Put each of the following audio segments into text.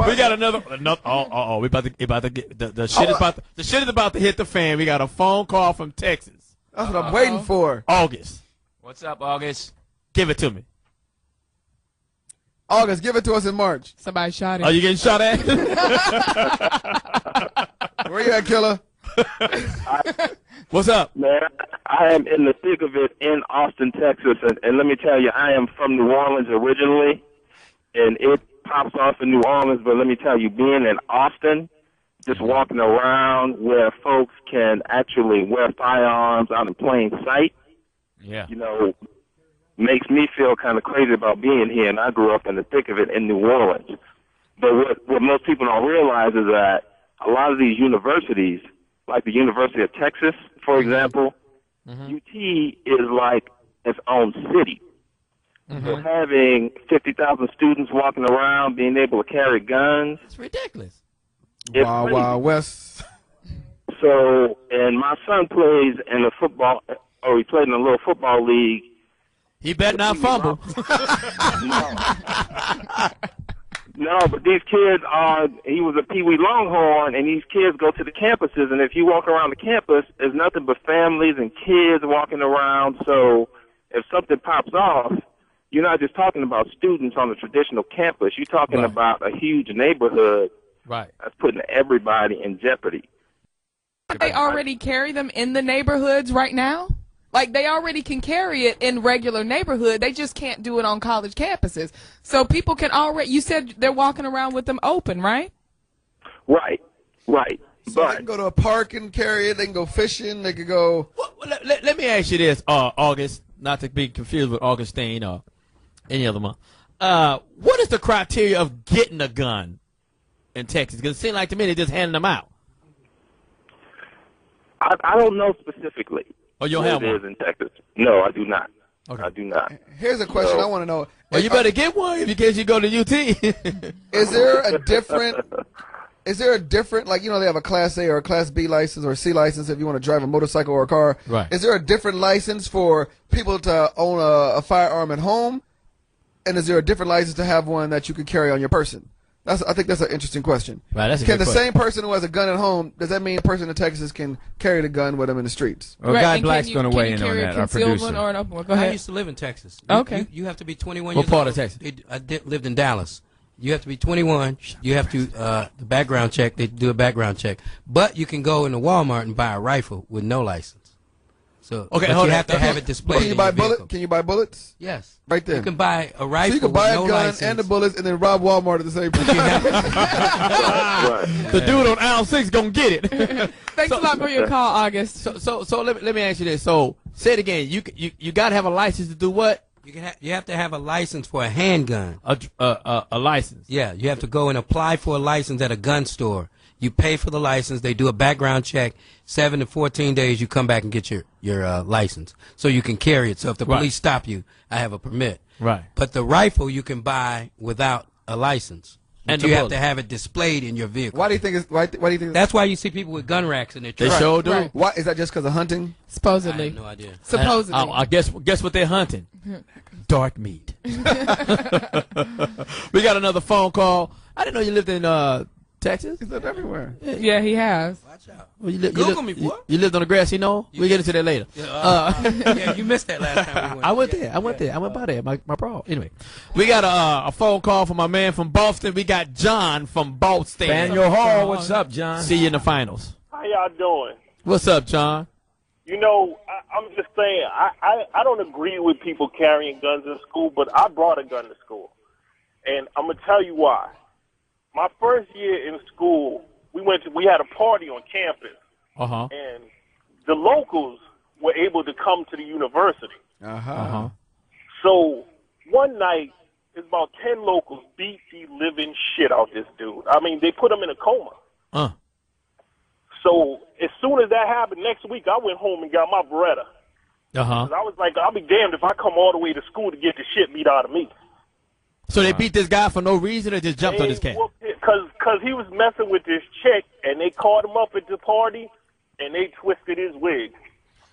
We got another. We about to get the shit is about to hit the fan. We got a phone call from Texas. That's what I'm waiting for. August. What's up, August? Give it to me. August, give it to us in March. Somebody shot it. Are you getting shot at? Where you at, killer? What's up? Man, I am in the thick of it in Austin, Texas, and let me tell you, I am from New Orleans originally, and it pops off in New Orleans, but let me tell you, being in Austin, just walking around where folks can actually wear firearms out in plain sight, you know, makes me feel kind of crazy about being here, and I grew up in the thick of it in New Orleans. But what most people don't realize is that a lot of these universities, like the University of Texas, for example, UT is like its own city. So having 50,000 students walking around, being able to carry guns. It's ridiculous. It's Wild, Wild West. So, and my son plays in the football, or he played in a little football league. He better not fumble. No, but these kids he was a Pee Wee Longhorn, and these kids go to the campuses, and if you walk around the campus, there's nothing but families and kids walking around. So if something pops off, you're not just talking about students on the traditional campus. You're talking about a huge neighborhood that's putting everybody in jeopardy. They already carry them in the neighborhoods right now? Like, they already can carry it in regular neighborhood. They just can't do it on college campuses. So people can already, you said they're walking around with them open, right? Right. So they can go to a park and carry it. They can go fishing. They could go. Well, let me ask you this, August, not to be confused with Augustine or any other month. What is the criteria of getting a gun in Texas? Because it seems like to me they're just handing them out. I don't know specifically. Oh, you don't have one? It is in Texas. No, I do not. Okay. I do not. Here's a question I want to know. Well, you better get one in case you go to UT. Is there a different, like, you know, they have a Class A or a Class B license or a C license if you want to drive a motorcycle or a car. Right. Is there a different license for people to own a firearm at home? And is there a different license to have one that you can carry on your person? I think that's an interesting question. Right, that's a Can good the question. same person who has a gun at home, does that mean a person in Texas can carry the gun with them in the streets? Well, Guy Black's going to weigh in on that, our producer. Or an open one? Go I ahead. used to live in Texas. Okay. You have to be 21 What years part old. of Texas? I lived in Dallas. You have to be 21. You have to the background check. They do a background check. But you can go into Walmart and buy a rifle with no license. So Okay, but hold you on. have to have it displayed. Can you in buy your vehicle. Can you buy bullets? Yes. Right there. You can buy a rifle So you can buy with a no gun license. and the bullets and then rob Walmart at the same time. The dude on aisle 6 gonna get it. Thanks a lot for your call, August. So let me ask you this. So say it again. You got to have a license to do what? You have to have a license for a handgun. A license. Yeah, you have to go and apply for a license at a gun store. You pay for the license. They do a background check. 7 to 14 days, you come back and get your license, so you can carry it. So if the police stop you, I have a permit. Right. But the rifle you can buy without a license, And you the have bullet. to have it displayed in your vehicle. Why do you think it's? Why do you think? That's why you see people with gun racks in their They truck. sure do. Right. Why is that? Just because of hunting? I Supposedly. have no idea. Supposedly. I guess what they're hunting. Dark meat. We got another phone call. I didn't know you lived in Texas. He's lived everywhere. Yeah, he has. Watch out. Well, Google me, boy. You lived on the grassy knoll? We'll get into that later. Yeah, you missed that last time we went. I went there. I went by there. My bro. Anyway, we got a phone call from my man from Boston. We got John from Boston. Daniel Hall, what's up, John? See you in the finals. How y'all doing? What's up, John? You know, I'm just saying, I don't agree with people carrying guns in school, but I brought a gun to school. And I'm going to tell you why. My first year in school, we had a party on campus. Uh-huh. And the locals were able to come to the university. Uh-huh. So one night, it's about 10 locals beat the living shit out this dude. I mean, they put him in a coma. So as soon as that happened, next week I went home and got my Beretta. Uh-huh. 'Cause I was like, I'll be damned if I come all the way to school to get the shit beat out of me. So they beat this guy for no reason or just jumped on this cat? Because he was messing with this chick, and they caught him up at the party, and they twisted his wig.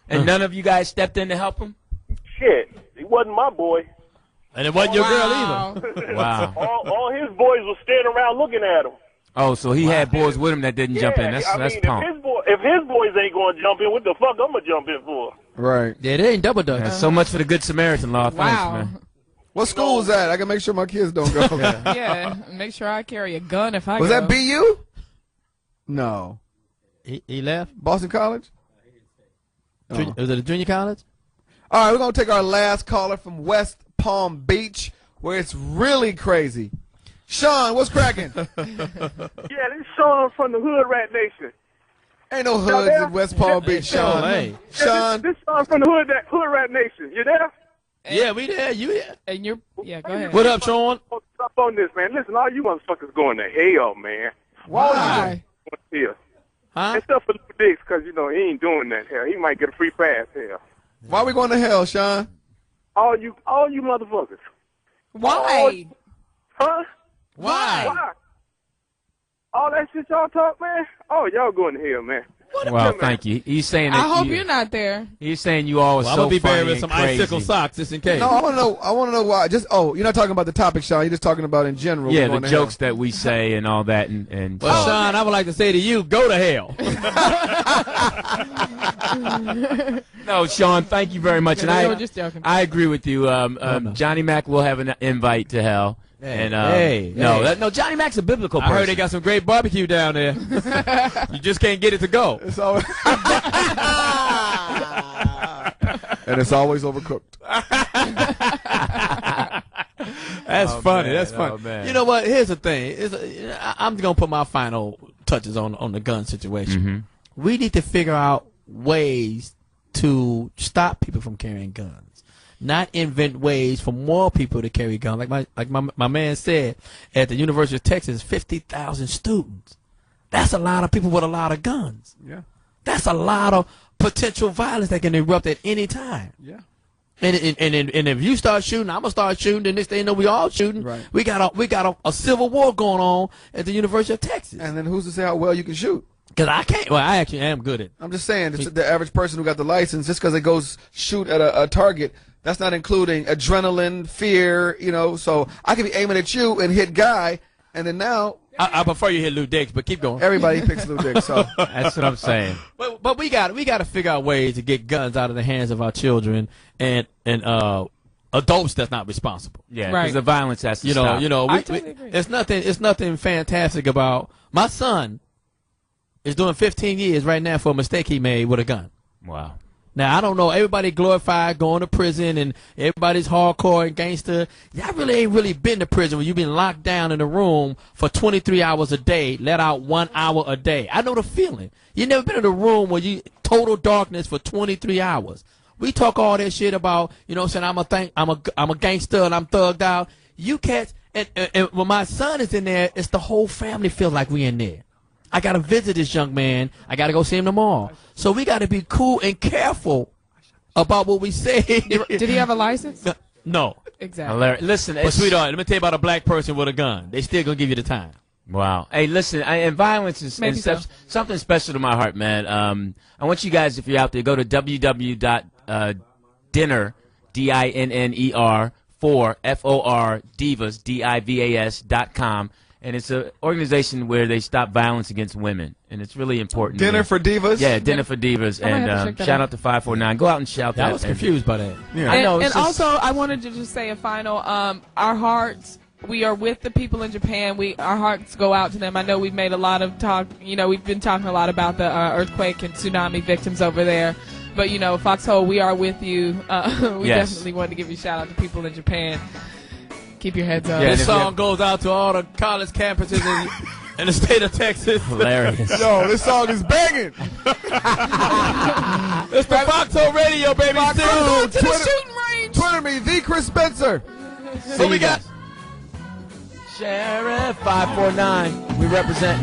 And none of you guys stepped in to help him? Shit, he wasn't my boy. And it wasn't your girl Wow. either. Wow. All his boys were standing around looking at him. Oh, so he had boys with him that didn't jump in. That's punk. If his boys ain't going to jump in, what the fuck I'm going to jump in for? Right. Yeah, they ain't double dutch. So much for the Good Samaritan law. Wow. Thanks, man. What school was that? I can make sure my kids don't go. Yeah, make sure I carry a gun if I Was go. that BU? No. He left? Boston College? Was it a junior college? All right, we're going to take our last caller from West Palm Beach, where it's really crazy. Sean, what's cracking? Yeah, this is Sean from the Hood Rat Nation. Ain't no hoods in West Palm Beach, Sean. Hey. Sean. This is Sean from the Hood Rat Nation. You there? Yeah, we there. You there? And you're, yeah, go ahead. What up, Sean? Stop on this, man. Listen, all you motherfuckers going to hell, man. Why? Here. Huh? Except for Lou Dix, because, you know, he ain't doing that hell. He might get a free pass hell. Why we going to hell, Sean? All you motherfuckers. Why? Huh? Why? All that shit y'all talk, man? Oh, y'all going to hell, man. Well, thank you. He's saying that I hope you're not there. He's saying you all are Well, I'm so gonna be buried funny with some and crazy. icicle socks just in case. No, I want to know why. You're not talking about the topic, Sean. You're just talking about in general. Yeah, we're the going to jokes that we say and all that, and Well, Sean, I would like to say to you, go to hell. no, Sean, thank you very much. And They were just joking. I agree with you. no. Johnny Mac will have an invite to hell. Hey, And hey. no, Johnny Mac's a biblical person. I heard they got some great barbecue down there. You just can't get it to go. It's always and it's always overcooked. That's funny. man. That's funny. Oh, man. You know what? Here's the thing. I'm going to put my final touches on the gun situation. Mm-hmm. We need to figure out ways to stop people from carrying guns. Not invent ways for more people to carry guns. Like my man said, at the University of Texas, 50,000 students. That's a lot of people with a lot of guns. Yeah. That's a lot of potential violence that can erupt at any time. Yeah. And if you start shooting, I'm gonna start shooting. The next thing you know, we all shooting. Right. We got a civil war going on at the University of Texas. And then who's to say how well you can shoot? Because I can't. Well, I actually am good at. I'm just saying, the average person who got the license, just because it goes shoot at a target, that's not including adrenaline, fear, you know. So I could be aiming at you and hit Guy, and then now I prefer you hit Lou Dix, but keep going. everybody picks Lou Dick. So That's what I'm saying. But we got to figure out ways to get guns out of the hands of our children and adults that's not responsible. Yeah, Right. because the violence has to stop. I totally agree. It's nothing fantastic about my son is doing 15 years right now for a mistake he made with a gun. Wow. Now, I don't know. Everybody glorified going to prison and everybody's hardcore and gangster. Y'all really ain't really been to prison when you've been locked down in a room for 23 hours a day, let out 1 hour a day. I know the feeling. You never been in a room where you total darkness for 23 hours. We talk all that shit about, you know what I'm saying, I'm a gangster and I'm thugged out. You cats, and when my son is in there, it's the whole family feels like we in there. I got to visit this young man. I got to go see him tomorrow. So we got to be cool and careful about what we say. Did he have a license? No. Exactly. Hilarious. Listen, But sweetheart, let me tell you about a black person with a gun. They still going to give you the time. Wow. Hey, listen, and violence is Maybe so. something special to my heart, man. I want you guys, if you're out there, go to www.dinner, DINNER, for FOR, Divas, DIVAS.com. And it's an organization where they stop violence against women. And it's really important. Dinner for Divas? Yeah, Dinner for Divas. I might have to And check that shout out. out to 549. Go out and shout that. I was confused by that. Yeah. I know. And it's just- also, I wanted to just say a final, our hearts, we are with the people in Japan. Our hearts go out to them. I know we've made a lot of talk, we've been talking a lot about the earthquake and tsunami victims over there. But, Foxxhole, we are with you. We Yes. definitely wanted to give you a shout out to people in Japan. Keep your heads up. Yeah, This and if you song goes out to all the college campuses in the state of Texas. hilarious. Yo, this song is banging. It's the Foxxhole Radio, baby. Go to the Twitter- shooting range. Twitter me, the Chris Spencer. What we got? Sheriff 549. We represent.